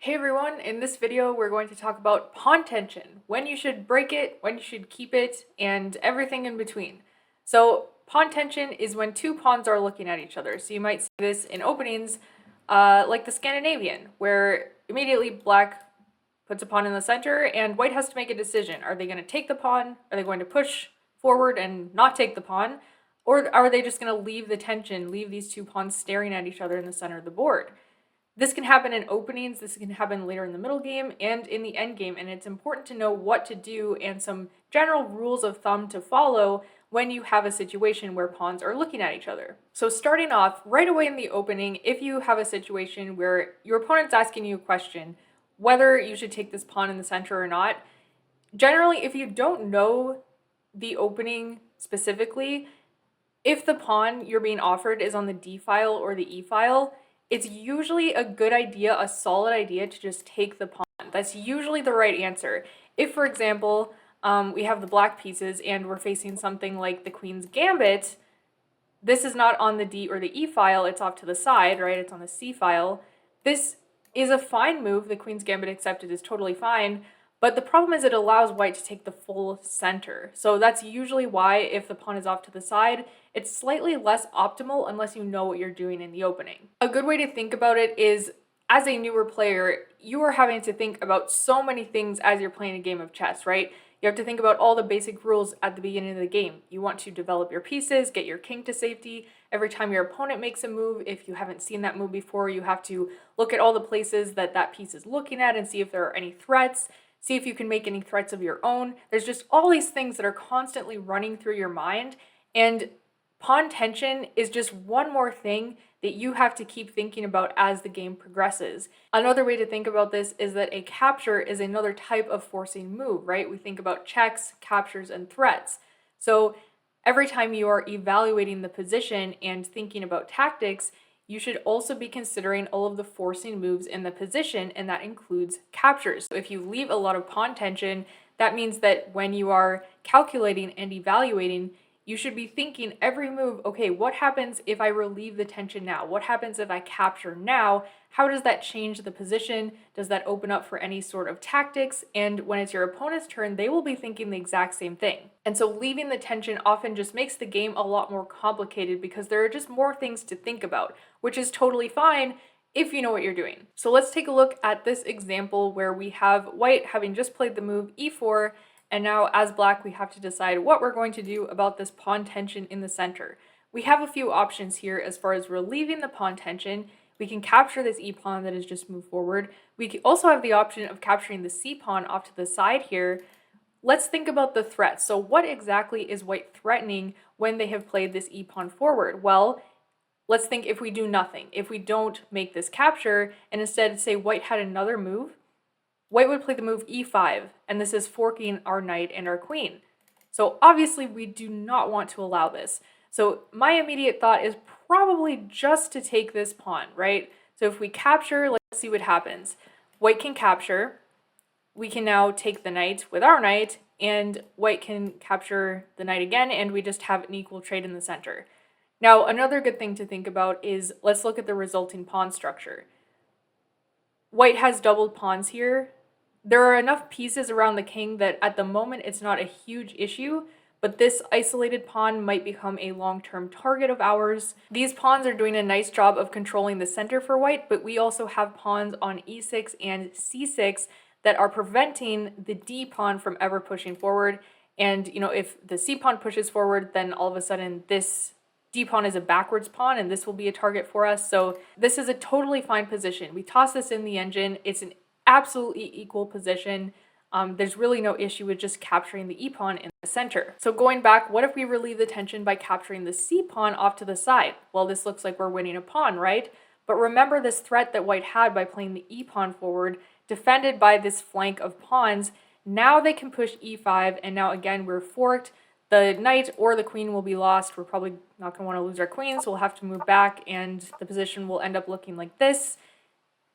Hey everyone, in this video we're going to talk about pawn tension, when you should break it, when you should keep it, and everything in between. So pawn tension is when two pawns are looking at each other. So you might see this in openings like the Scandinavian, where immediately black puts a pawn in the center and white has to make a decision. Are they going to take the pawn? Are they going to push forward and not take the pawn? Or are they just going to leave the tension, leave these two pawns staring at each other in the center of the board? This can happen in openings, this can happen later in the middle game, and in the end game, and it's important to know what to do and some general rules of thumb to follow when you have a situation where pawns are looking at each other. So starting off, right away in the opening, if you have a situation where your opponent's asking you a question, whether you should take this pawn in the center or not, generally, if you don't know the opening specifically, if the pawn you're being offered is on the D file or the E file, it's usually a good idea, a solid idea, to just take the pawn. That's usually the right answer. If, for example, we have the black pieces and we're facing something like the Queen's Gambit, this is not on the D or the E file, it's off to the side, right? It's on the C file. This is a fine move. The Queen's Gambit accepted is totally fine. But the problem is it allows white to take the full center. So that's usually why, if the pawn is off to the side, it's slightly less optimal unless you know what you're doing in the opening. A good way to think about it is, as a newer player, you are having to think about so many things as you're playing a game of chess, right? You have to think about all the basic rules at the beginning of the game. You want to develop your pieces, get your king to safety. Every time your opponent makes a move, if you haven't seen that move before, you have to look at all the places that that piece is looking at and see if there are any threats. See if you can make any threats of your own. There's just all these things that are constantly running through your mind, and pawn tension is just one more thing that you have to keep thinking about as the game progresses. Another way to think about this is that a capture is another type of forcing move, right? We think about checks, captures, and threats. So every time you are evaluating the position and thinking about tactics, you should also be considering all of the forcing moves in the position, and that includes captures. So if you leave a lot of pawn tension, that means that when you are calculating and evaluating, you should be thinking every move, okay, what happens if I relieve the tension now? What happens if I capture now? How does that change the position? Does that open up for any sort of tactics? And when it's your opponent's turn, they will be thinking the exact same thing. And so leaving the tension often just makes the game a lot more complicated because there are just more things to think about, which is totally fine if you know what you're doing. So let's take a look at this example where we have white having just played the move e4, and now as black we have to decide what we're going to do about this pawn tension in the center. We have a few options here as far as relieving the pawn tension. We can capture this e-pawn that has just moved forward. We also have the option of capturing the c-pawn off to the side here. Let's think about the threats. So what exactly is white threatening when they have played this e-pawn forward? Well, let's think if we do nothing. If we don't make this capture and instead say white had another move, white would play the move e5, and this is forking our knight and our queen. So obviously we do not want to allow this. So my immediate thought is probably just to take this pawn, right? So if we capture, let's see what happens. White can capture. We can now take the knight with our knight, and white can capture the knight again, and we just have an equal trade in the center. Now, another good thing to think about is, let's look at the resulting pawn structure. White has doubled pawns here. There are enough pieces around the king that at the moment it's not a huge issue, but this isolated pawn might become a long-term target of ours. These pawns are doing a nice job of controlling the center for white, but we also have pawns on e6 and c6 that are preventing the d pawn from ever pushing forward. And, you know, if the c pawn pushes forward, then all of a sudden this d pawn is a backwards pawn and this will be a target for us. So this is a totally fine position. We toss this in the engine. It's an absolutely equal position. There's really no issue with just capturing the e-pawn in the center. So going back, what if we relieve the tension by capturing the c-pawn off to the side? Well, this looks like we're winning a pawn, right? But remember this threat that white had by playing the e-pawn forward, defended by this flank of pawns. Now they can push e5, and now again we're forked. The knight or the queen will be lost. We're probably not going to want to lose our queen, so we'll have to move back, and the position will end up looking like this.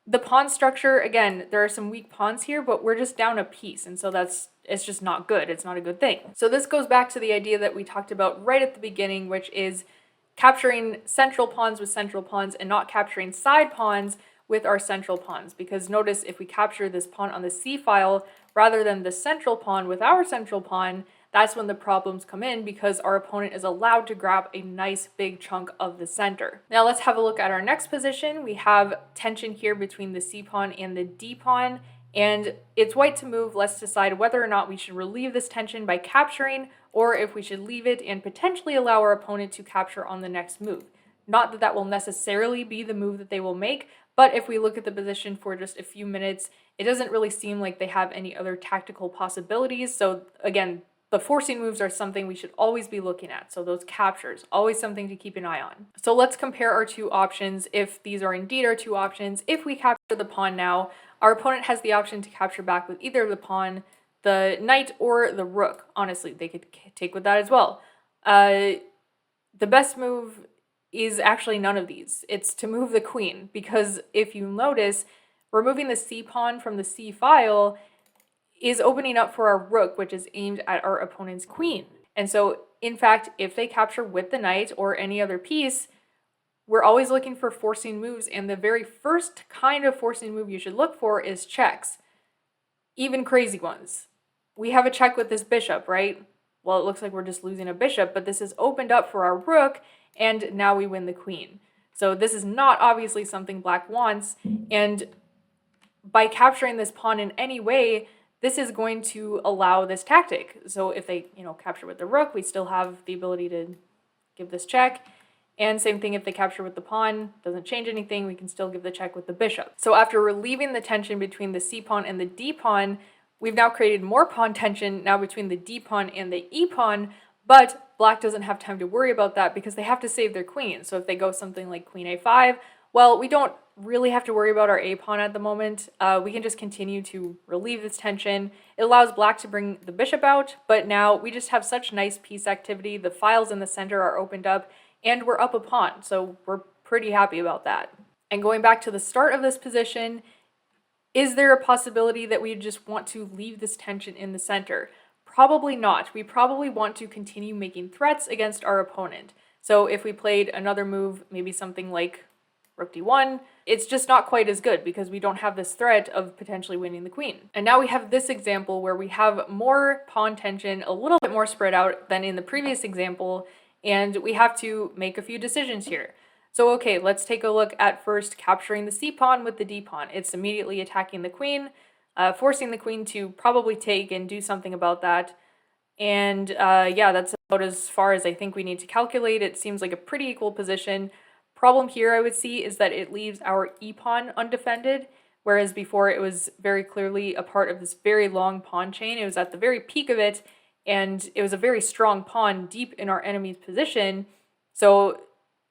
The pawn structure, again, there are some weak pawns here, but we're just down a piece, and so it's just not good. It's not a good thing. So this goes back to the idea that we talked about right at the beginning, which is capturing central pawns with central pawns and not capturing side pawns with our central pawns, because notice if we capture this pawn on the c file rather than the central pawn with our central pawn, that's when the problems come in, because our opponent is allowed to grab a nice big chunk of the center. Now let's have a look at our next position. We have tension here between the c pawn and the d pawn, and it's white to move. Let's decide whether or not we should relieve this tension by capturing, or if we should leave it and potentially allow our opponent to capture on the next move. Not that that will necessarily be the move that they will make, but if we look at the position for just a few minutes, it doesn't really seem like they have any other tactical possibilities. So again, the forcing moves are something we should always be looking at. So those captures, always something to keep an eye on. So let's compare our two options if these are indeed our two options. If we capture the pawn now, our opponent has the option to capture back with either the pawn, the knight, or the rook. Honestly, they could take with that as well. The best move is actually none of these. It's to move the queen, because if you notice, removing the c pawn from the c file is opening up for our rook, which is aimed at our opponent's queen. And so, in fact, if they capture with the knight or any other piece, we're always looking for forcing moves, and the very first kind of forcing move you should look for is checks. Even crazy ones. We have a check with this bishop, right? Well, it looks like we're just losing a bishop, but this is opened up for our rook, and now we win the queen. So this is not obviously something black wants, and by capturing this pawn in any way, this is going to allow this tactic. So if they, capture with the rook, we still have the ability to give this check. And same thing if they capture with the pawn, doesn't change anything, we can still give the check with the bishop. So after relieving the tension between the c pawn and the d pawn, we've now created more pawn tension now between the d pawn and the e pawn, but black doesn't have time to worry about that because they have to save their queen. So if they go something like queen a5, well, we don't really have to worry about our a pawn at the moment. We can just continue to relieve this tension. It allows black to bring the bishop out, but now we just have such nice piece activity. The files in the center are opened up, and we're up a pawn, so we're pretty happy about that. And going back to the start of this position, is there a possibility that we just want to leave this tension in the center? Probably not. We probably want to continue making threats against our opponent. So if we played another move, maybe something like rook d1, it's just not quite as good because we don't have this threat of potentially winning the queen. And now we have this example where we have more pawn tension, a little bit more spread out than in the previous example, and we have to make a few decisions here. So okay, let's take a look at first capturing the c pawn with the d pawn. It's immediately attacking the queen, forcing the queen to probably take and do something about that. And yeah, that's about as far as I think we need to calculate. It seems like a pretty equal position. Problem here I would see is that it leaves our e pawn undefended, whereas before it was very clearly a part of this very long pawn chain. It was at the very peak of it, and it was a very strong pawn deep in our enemy's position. So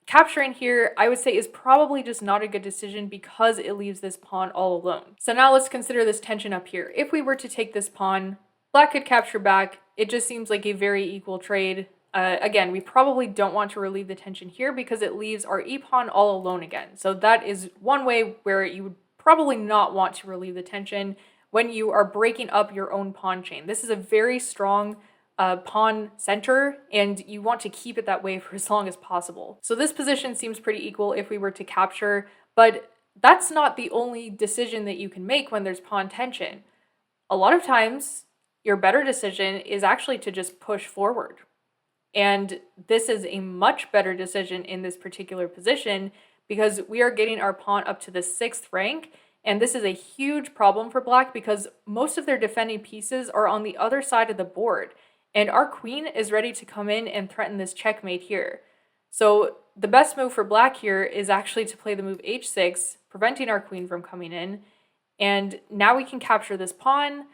capturing here, I would say, is probably just not a good decision because it leaves this pawn all alone. So now let's consider this tension up here. If we were to take this pawn, black could capture back. It just seems like a very equal trade. Again, we probably don't want to relieve the tension here because it leaves our e-pawn all alone again. So that is one way where you would probably not want to relieve the tension when you are breaking up your own pawn chain. This is a very strong pawn center, and you want to keep it that way for as long as possible. So this position seems pretty equal if we were to capture, but that's not the only decision that you can make when there's pawn tension. A lot of times, your better decision is actually to just push forward. And this is a much better decision in this particular position because we are getting our pawn up to the 6th rank, and this is a huge problem for black because most of their defending pieces are on the other side of the board, and our queen is ready to come in and threaten this checkmate here. So the best move for black here is actually to play the move h6, preventing our queen from coming in, and now we can capture this pawn.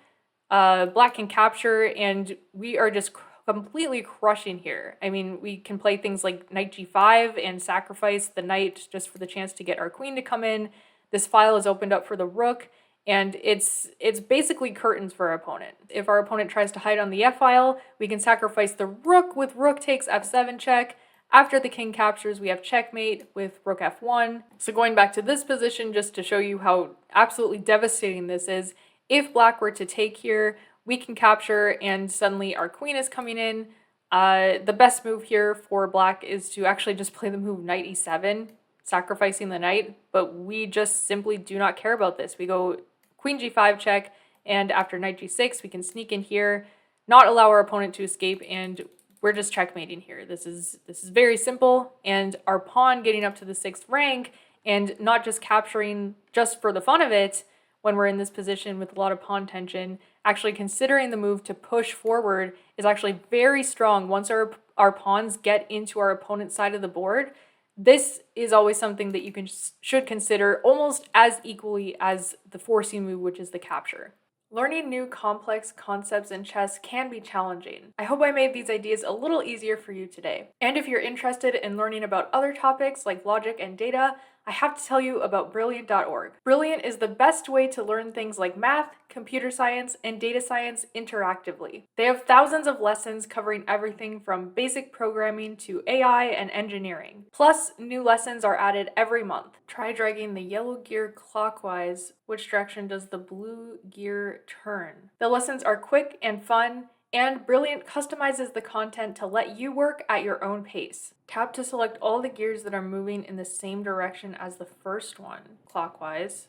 Black can capture, and we are just completely crushing here. I mean, we can play things like knight g5 and sacrifice the knight just for the chance to get our queen to come in. This file is opened up for the rook, and it's basically curtains for our opponent. If our opponent tries to hide on the f file, we can sacrifice the rook with rook takes f7 check. After the king captures, we have checkmate with rook f1. So going back to this position, just to show you how absolutely devastating this is, if black were to take here, we can capture, and suddenly our queen is coming in. The best move here for black is to actually just play the move knight e7. sacrificing the knight, but we just simply do not care about this. We go queen g5 check, and after knight g6, we can sneak in here, not allow our opponent to escape, and we're just checkmating here. This is very simple, and our pawn getting up to the 6th rank and not just capturing just for the fun of it when we're in this position with a lot of pawn tension, actually considering the move to push forward is actually very strong once our pawns get into our opponent's side of the board. This is always something that you should consider almost as equally as the forcing move, which is the capture. Learning new complex concepts in chess can be challenging. I hope I made these ideas a little easier for you today. And if you're interested in learning about other topics like logic and data, I have to tell you about Brilliant.org. Brilliant is the best way to learn things like math, computer science, and data science interactively. They have thousands of lessons covering everything from basic programming to AI and engineering. Plus, new lessons are added every month. Try dragging the yellow gear clockwise. Which direction does the blue gear turn? The lessons are quick and fun, and Brilliant customizes the content to let you work at your own pace. Tap to select all the gears that are moving in the same direction as the first one, clockwise.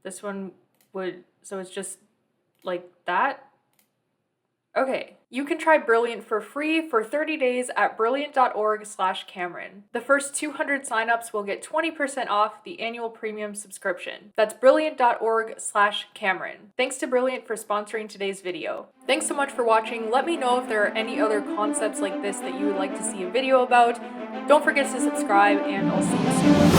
This one would, so it's just like that. Okay, you can try Brilliant for free for 30 days at brilliant.org/Kamryn. The first 200 signups will get 20% off the annual premium subscription. That's brilliant.org/Kamryn. Thanks to Brilliant for sponsoring today's video. Thanks so much for watching. Let me know if there are any other concepts like this that you would like to see a video about. Don't forget to subscribe, and I'll see you soon.